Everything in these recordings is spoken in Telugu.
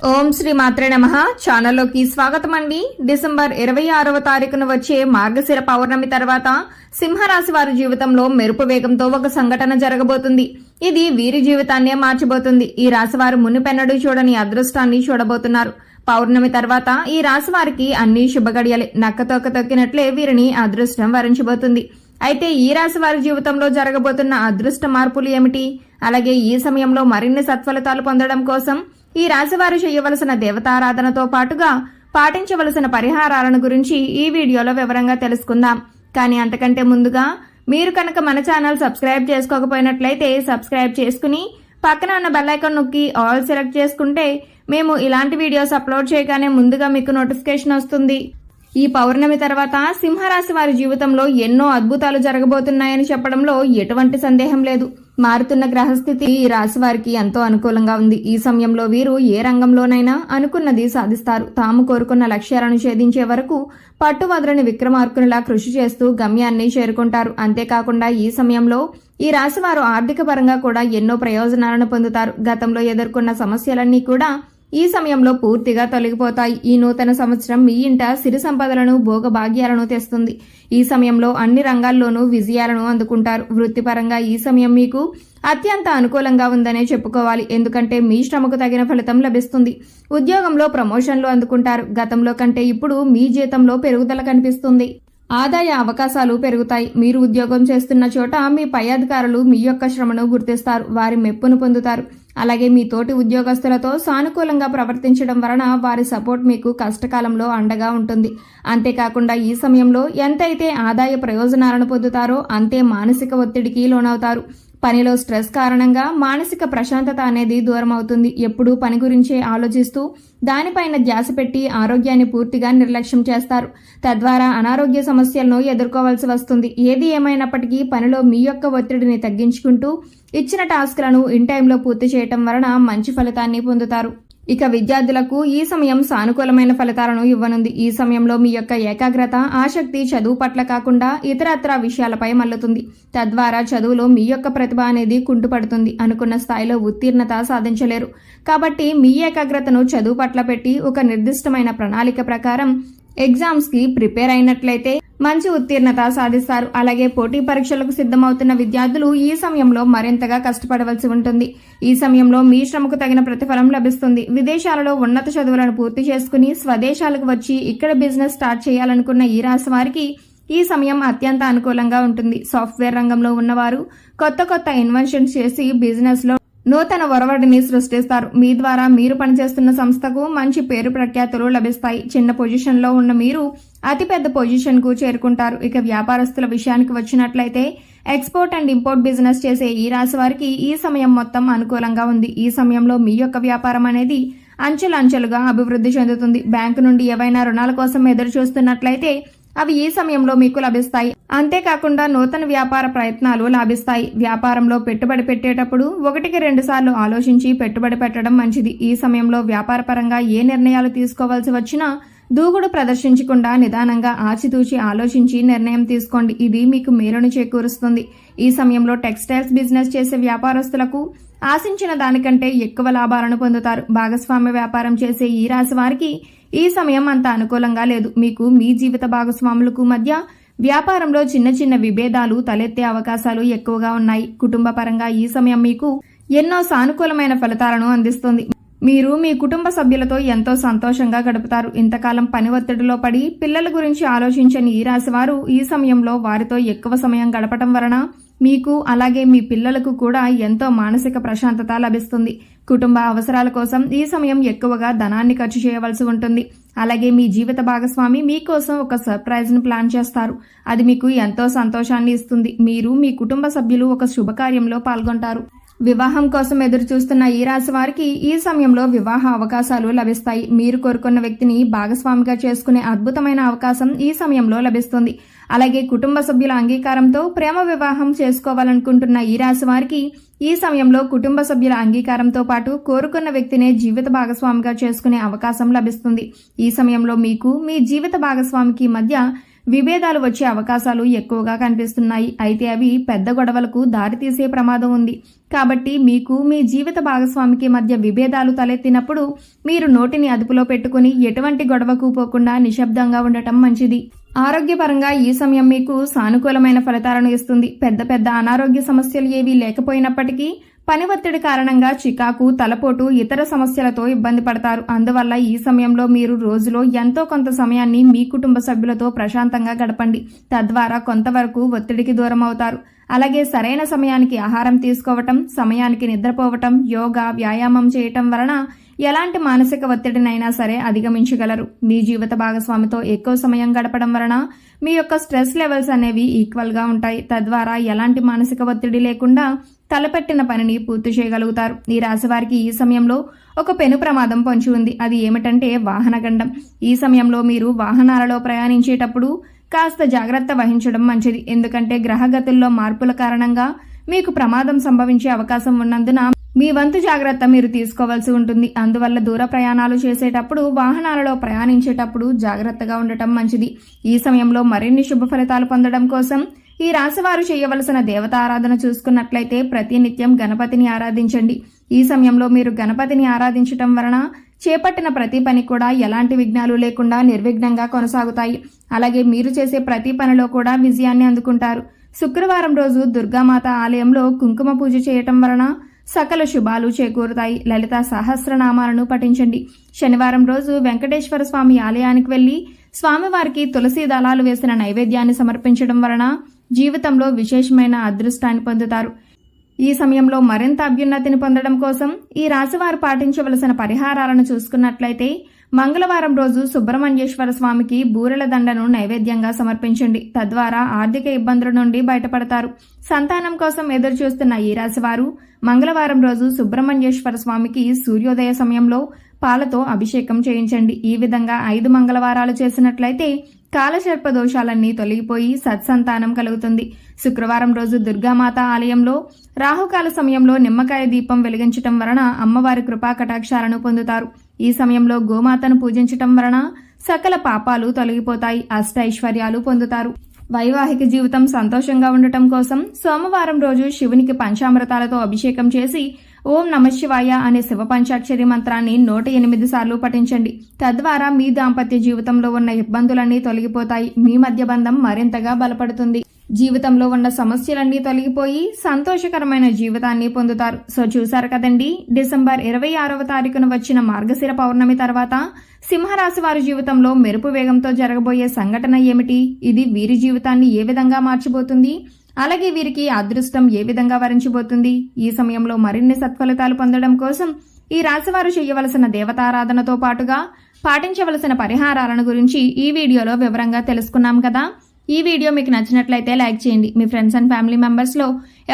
ఓం శ్రీ మాత్రే నమః. ఛానల్లోకి స్వాగతం అండి. డిసెంబర్ 26వ తారీఖున వచ్చే మార్గశిర పౌర్ణమి తర్వాత సింహరాశి వారి జీవితంలో మెరుపు వేగంతో ఒక సంఘటన జరగబోతుంది. ఇది వీరి జీవితాన్నే మార్చబోతుంది. ఈ రాశి వారు మునిపెన్నడూ చూడని అదృష్టాన్ని చూడబోతున్నారు. పౌర్ణమి తర్వాత ఈ రాశి వారికి అన్ని శుభగడియలే. నక్కతోక తొక్కినట్లే వీరిని అదృష్టం వరించబోతుంది. అయితే ఈ రాశి వారి జీవితంలో జరగబోతున్న అదృష్ట మార్పులు ఏమిటి? అలాగే ఈ సమయంలో మరిన్ని సత్ఫలితాలు పొందడం కోసం ఈ రాశివారు చేయవలసిన దేవతారాధనతో పాటుగా పాటించవలసిన పరిహారాలను గురించి ఈ వీడియోలో వివరంగా తెలుసుకుందాం. కానీ అంతకంటే ముందుగా మీరు కనుక మన ఛానల్ సబ్స్క్రైబ్ చేసుకోకపోయినట్లయితే సబ్స్క్రైబ్ చేసుకుని పక్కన ఉన్న బెల్ ఐకాన్ నొక్కి ఆల్ సెలెక్ట్ చేసుకుంటే మేము ఇలాంటి వీడియోస్ అప్లోడ్ చేయగానే ముందుగా మీకు నోటిఫికేషన్ వస్తుంది. ఈ పౌర్ణమి తర్వాత సింహరాశి వారి జీవితంలో ఎన్నో అద్భుతాలు జరగబోతున్నాయని చెప్పడంలో ఎటువంటి సందేహం లేదు. మారుతున్న గ్రహస్థితి ఈ రాశి వారికి ఎంతో అనుకూలంగా ఉంది. ఈ సమయంలో వీరు ఏ రంగంలోనైనా అనుకున్నది సాధిస్తారు. తాము కోరుకున్న లక్ష్యాలను ఛేదించే వరకు పట్టువదలని విక్రమార్కునిలా కృషి చేస్తూ గమ్యాన్ని చేరుకుంటారు. అంతేకాకుండా ఈ సమయంలో ఈ రాశి వారు ఆర్థిక పరంగా కూడా ఎన్నో ప్రయోజనాలను పొందుతారు. గతంలో ఎదుర్కొన్న సమస్యలన్నీ కూడా ఈ సమయంలో పూర్తిగా తొలగిపోతాయి. ఈ నూతన సంవత్సరం మీ ఇంట సిరి సంపదలను భోగభాగ్యాలను తెస్తుంది. ఈ సమయంలో అన్ని రంగాల్లోనూ విజయాలను అందుకుంటారు. వృత్తిపరంగా ఈ సమయం మీకు అత్యంత అనుకూలంగా ఉందనే చెప్పుకోవాలి. ఎందుకంటే మీ శ్రమకు తగిన ఫలితం లభిస్తుంది. ఉద్యోగంలో ప్రమోషన్లు అందుకుంటారు. గతంలో కంటే ఇప్పుడు మీ జీతంలో పెరుగుదల కనిపిస్తుంది. ఆదాయ అవకాశాలు పెరుగుతాయి. మీరు ఉద్యోగం చేస్తున్న చోట మీ పై అధికారులు మీ యొక్క శ్రమను గుర్తిస్తారు. వారి మెప్పును పొందుతారు. అలాగే మీ తోటి ఉద్యోగస్తులతో సానుకూలంగా ప్రవర్తించడం వలన వారి సపోర్ట్ మీకు కష్టకాలంలో అండగా ఉంటుంది. అంతేకాకుండా ఈ సమయంలో ఎంతైతే ఆదాయ ప్రయోజనాలను పొందుతారో అంతే మానసిక ఒత్తిడికి లోనవుతారు. పనిలో స్ట్రెస్ కారణంగా మానసిక ప్రశాంతత అనేది దూరం అవుతుంది. ఎప్పుడూ పని గురించే ఆలోచిస్తూ దానిపైన ధ్యాస పెట్టి ఆరోగ్యాన్ని పూర్తిగా నిర్లక్ష్యం చేస్తారు. తద్వారా అనారోగ్య సమస్యలను ఎదుర్కోవాల్సి వస్తుంది. ఏది ఏమైనప్పటికీ పనిలో మీ యొక్క ఒత్తిడిని తగ్గించుకుంటూ ఇచ్చిన టాస్క్లను ఇన్ టైంలో పూర్తి చేయటం వలన మంచి ఫలితాన్ని పొందుతారు. ఇక విద్యార్థులకు ఈ సమయం సానుకూలమైన ఫలితాలను ఇవ్వనుంది. ఈ సమయంలో మీ యొక్క ఏకాగ్రత, ఆసక్తి చదువు పట్ల కాకుండా ఇతరత్రా విషయాలపై మల్లుతుంది. తద్వారా చదువులో మీ యొక్క ప్రతిభ అనేది కుంటుపడుతుంది. అనుకున్న స్థాయిలో ఉత్తీర్ణత సాధించలేరు. కాబట్టి మీ ఏకాగ్రతను చదువు పట్ల పెట్టి ఒక నిర్దిష్టమైన ప్రణాళిక ప్రకారం ఎగ్జామ్స్ కి ప్రిపేర్ అయినట్లయితే మంచి ఉత్తీర్ణత సాధిస్తారు. అలాగే పోటీ పరీక్షలకు సిద్ధమవుతున్న విద్యార్థులు ఈ సమయంలో మరింతగా కష్టపడవలసి ఉంటుంది. ఈ సమయంలో మీ శ్రమకు తగిన ప్రతిఫలం లభిస్తుంది. విదేశాలలో ఉన్నత చదువులను పూర్తి చేసుకుని స్వదేశాలకు వచ్చి ఇక్కడ బిజినెస్ స్టార్ట్ చేయాలనుకున్న ఈ రాశి వారికి ఈ సమయం అత్యంత అనుకూలంగా ఉంటుంది. సాఫ్ట్వేర్ రంగంలో ఉన్నవారు కొత్త ఇన్వెన్షన్స్ చేసి బిజినెస్ లో నూతన ఒరవడిని సృష్టిస్తారు. మీ ద్వారా మీరు పనిచేస్తున్న సంస్థకు మంచి పేరు ప్రఖ్యాతులు లభిస్తాయి. చిన్న పొజిషన్లో ఉన్న మీరు అతిపెద్ద పొజిషన్కు చేరుకుంటారు. ఇక వ్యాపారస్తుల విషయానికి వచ్చినట్లయితే ఎక్స్పోర్ట్ అండ్ ఇంపోర్ట్ బిజినెస్ చేసే ఈ రాశి వారికి ఈ సమయం మొత్తం అనుకూలంగా ఉంది. ఈ సమయంలో మీ యొక్క వ్యాపారం అనేది అంచెలంచెలుగా అభివృద్ధి చెందుతుంది. బ్యాంకు నుండి ఏవైనా రుణాల కోసం ఎదురు చూస్తున్నట్లయితే అవి ఈ సమయంలో మీకు లభిస్తాయి. అంతేకాకుండా నూతన వ్యాపార ప్రయత్నాలు లాభిస్తాయి. వ్యాపారంలో పెట్టుబడి పెట్టేటప్పుడు 1-2 సార్లు ఆలోచించి పెట్టుబడి పెట్టడం మంచిది. ఈ సమయంలో వ్యాపార పరంగా ఏ నిర్ణయాలు తీసుకోవాల్సి వచ్చినా దూకుడు ప్రదర్శించకుండా నిదానంగా ఆచితూచి ఆలోచించి నిర్ణయం తీసుకోండి. ఇది మీకు మేలును చేకూరుస్తుంది. ఈ సమయంలో టెక్స్టైల్స్ బిజినెస్ చేసే వ్యాపారస్తులకు ఆశించిన దానికంటే ఎక్కువ లాభాలను పొందుతారు. భాగస్వామ్య వ్యాపారం చేసే ఈ రాశి వారికి ఈ సమయం అంత అనుకూలంగా లేదు. మీకు మీ జీవిత భాగస్వాములకు మధ్య వ్యాపారంలో చిన్న విభేదాలు తలెత్తే అవకాశాలు ఎక్కువగా ఉన్నాయి. కుటుంబ పరంగా ఈ సమయం మీకు ఎన్నో సానుకూలమైన ఫలితాలను అందిస్తుంది. మీరు మీ కుటుంబ సభ్యులతో ఎంతో సంతోషంగా గడుపుతారు. ఇంతకాలం పని ఒత్తిడిలో పడి పిల్లల గురించి ఆలోచించని ఈ రాశి వారు ఈ సమయంలో వారితో ఎక్కువ సమయం గడపటం వలన మీకు అలాగే మీ పిల్లలకు కూడా ఎంతో మానసిక ప్రశాంతత లభిస్తుంది. కుటుంబ అవసరాల కోసం ఈ సమయం ఎక్కువగా ధనాన్ని ఖర్చు చేయవలసి ఉంటుంది. అలాగే మీ జీవిత భాగస్వామి మీకోసం ఒక సర్ప్రైజ్ ను ప్లాన్ చేస్తారు. అది మీకు ఎంతో సంతోషాన్ని ఇస్తుంది. మీరు మీ కుటుంబ సభ్యులు ఒక శుభకార్యంలో పాల్గొంటారు. వివాహం కోసం ఎదురు చూస్తున్న ఈ రాశి వారికి ఈ సమయంలో వివాహ అవకాశాలు లభిస్తాయి. మీరు కోరుకున్న వ్యక్తిని భాగస్వామిగా చేసుకునే అద్భుతమైన అవకాశం ఈ సమయంలో లభిస్తుంది. అలాగే కుటుంబ సభ్యుల అంగీకారంతో ప్రేమ వివాహం చేసుకోవాలనుకుంటున్న ఈ రాశి వారికి ఈ సమయంలో కుటుంబ సభ్యుల అంగీకారంతో పాటు కోరుకున్న వ్యక్తినే జీవిత భాగస్వామిగా చేసుకునే అవకాశం లభిస్తుంది. ఈ సమయంలో మీకు మీ జీవిత భాగస్వామికి మధ్య విభేదాలు వచ్చే అవకాశాలు ఎక్కువగా కనిపిస్తున్నాయి. అయితే అవి పెద్ద గొడవలకు దారితీసే ప్రమాదం ఉంది. కాబట్టి మీకు మీ జీవిత భాగస్వామికి మధ్య విభేదాలు తలెత్తినప్పుడు మీరు నోటిని అదుపులో పెట్టుకుని ఎటువంటి గొడవకు పోకుండా నిశ్శబ్దంగా ఉండటం మంచిది. ఆరోగ్యపరంగా ఈ సమయం మీకు సానుకూలమైన ఫలితాలను ఇస్తుంది. పెద్ద పెద్ద అనారోగ్య సమస్యలు ఏవీ లేకపోయినప్పటికీ పని ఒత్తిడి కారణంగా చికాకు, తలపోటు, ఇతర సమస్యలతో ఇబ్బంది పడతారు. అందువల్ల ఈ సమయంలో మీరు రోజులో ఎంతో కొంత సమయాన్ని మీ కుటుంబ సభ్యులతో ప్రశాంతంగా గడపండి. తద్వారా కొంతవరకు ఒత్తిడికి దూరం అవుతారు. అలాగే సరైన సమయానికి ఆహారం తీసుకోవటం, సమయానికి నిద్రపోవటం, యోగా, వ్యాయామం చేయటం వలన ఎలాంటి మానసిక ఒత్తిడినైనా సరే అధిగమించగలరు. మీ జీవిత భాగస్వామితో ఎక్కువ సమయం గడపడం వలన మీ యొక్క స్ట్రెస్ లెవెల్స్ అనేవి ఈక్వల్ గా ఉంటాయి. తద్వారా ఎలాంటి మానసిక ఒత్తిడి లేకుండా తలపెట్టిన పనిని పూర్తి చేయగలుగుతారు. ఈ రాశి వారికి ఈ సమయంలో ఒక పెను ప్రమాదం పొంచి ఉంది. అది ఏమిటంటే వాహనగండం. ఈ సమయంలో మీరు వాహనాలలో ప్రయాణించేటప్పుడు కాస్త జాగ్రత్త వహించడం మంచిది. ఎందుకంటే గ్రహగతుల్లో మార్పుల కారణంగా మీకు ప్రమాదం సంభవించే అవకాశం ఉన్నందున మీ వంతు జాగ్రత్త మీరు తీసుకోవాల్సి ఉంటుంది. అందువల్ల దూర ప్రయాణాలు చేసేటప్పుడు, వాహనాలలో ప్రయాణించేటప్పుడు జాగ్రత్తగా ఉండటం మంచిది. ఈ సమయంలో మరిన్ని శుభ ఫలితాలు పొందడం కోసం ఈ రాశివారు చేయవలసిన దేవతారాధన చూసుకున్నట్లయితే ప్రతినిత్యం గణపతిని ఆరాధించండి. ఈ సమయంలో మీరు గణపతిని ఆరాధించటం వలన చేపట్టిన ప్రతి పని కూడా ఎలాంటి విఘ్నాలు లేకుండా నిర్విఘ్నంగా కొనసాగుతాయి. అలాగే మీరు చేసే ప్రతి పనిలో కూడా విజయాన్ని అందుకుంటారు. శుక్రవారం రోజు దుర్గామాత ఆలయంలో కుంకుమ పూజ చేయటం వలన సకల శుభాలు చేకూరుతాయి. లలిత సహస్రనామాలను పఠించండి. శనివారం రోజు వెంకటేశ్వర స్వామి ఆలయానికి వెళ్లి స్వామివారికి తులసి దళాలు వేసిన నైవేద్యాన్ని సమర్పించడం వలన జీవితంలో విశేషమైన అదృష్టాన్ని పొందుతారు. ఈ సమయంలో మరింత అభ్యున్నతిని పొందడం కోసం ఈ రాశివారు పాటించవలసిన పరిహారాలను చూసుకున్నట్లయితే మంగళవారం రోజు సుబ్రహ్మణ్యేశ్వర స్వామికి బూరెల దండను నైవేద్యంగా సమర్పించండి. తద్వారా ఆర్థిక ఇబ్బందుల నుండి బయటపడతారు. సంతానం కోసం ఎదురు చూస్తున్న ఈ రాశివారు మంగళవారం రోజు సుబ్రహ్మణ్యేశ్వర స్వామికి సూర్యోదయ సమయంలో పాలతో అభిషేకం చేయించండి. ఈ విధంగా 5 మంగళవారాలు చేసినట్లయితే కాలసర్ప దోషాలన్నీ తొలగిపోయి సత్సంతానం కలుగుతుంది. శుక్రవారం రోజు దుర్గామాత ఆలయంలో రాహుకాల సమయంలో నిమ్మకాయ దీపం వెలిగించటం వలన అమ్మవారి కృపా కటాక్షాలను పొందుతారు. ఈ సమయంలో గోమాతను పూజించటం వలన సకల పాపాలు తొలగిపోతాయి, అష్టైశ్వర్యాలు పొందుతారు. వైవాహిక జీవితం సంతోషంగా ఉండటం కోసం సోమవారం రోజు శివునికి పంచామృతాలతో అభిషేకం చేసి ఓం నమశివాయ అనే శివ పంచాక్షరి మంత్రాన్ని 108 సార్లు పఠించండి. తద్వారా మీ దాంపత్య జీవితంలో ఉన్న ఇబ్బందులన్నీ తొలగిపోతాయి. మీ మధ్య బంధం మరింతగా బలపడుతుంది. జీవితంలో ఉన్న సమస్యలన్నీ తొలగిపోయి సంతోషకరమైన జీవితాన్ని పొందుతారు. సో చూశారు కదండి, డిసెంబర్ 26వ తారీఖున వచ్చిన మార్గశిర పౌర్ణమి తర్వాత సింహరాశి వారి జీవితంలో మెరుపు వేగంతో జరగబోయే సంఘటన ఏమిటి, ఇది వీరి జీవితాన్ని ఏ విధంగా మార్చిపోతుంది, అలాగే వీరికి అదృష్టం ఏ విధంగా వరించబోతుంది. ఈ సమయంలో మరిన్ని సత్ఫలితాలు పొందడం కోసం ఈ రాశివారు చేయవలసిన దేవతారాధనతో పాటుగా పాటించవలసిన పరిహారాలను గురించి ఈ వీడియోలో వివరంగా తెలుసుకున్నాం కదా. ఈ వీడియో మీకు నచ్చినట్లయితే లైక్ చేయండి. మీ ఫ్రెండ్స్ అండ్ ఫ్యామిలీ మెంబర్స్లో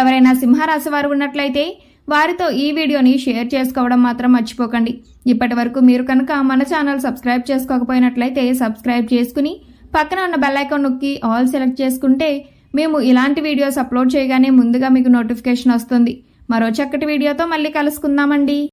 ఎవరైనా సింహరాశి వారు ఉన్నట్లయితే వారితో ఈ వీడియోని షేర్ చేసుకోవడం మాత్రం మర్చిపోకండి. ఇప్పటి వరకు మీరు కనుక మన ఛానల్ సబ్స్క్రైబ్ చేసుకోకపోయినట్లయితే సబ్స్క్రైబ్ చేసుకుని పక్కన ఉన్న బెల్ ఐకాన్ నొక్కి ఆల్ సెలెక్ట్ చేసుకుంటే మేము ఇలాంటి వీడియోస్ అప్లోడ్ చేయగానే ముందుగా మీకు నోటిఫికేషన్ వస్తుంది. మరో చక్కటి వీడియోతో మళ్ళీ కలుసుకుందామండి.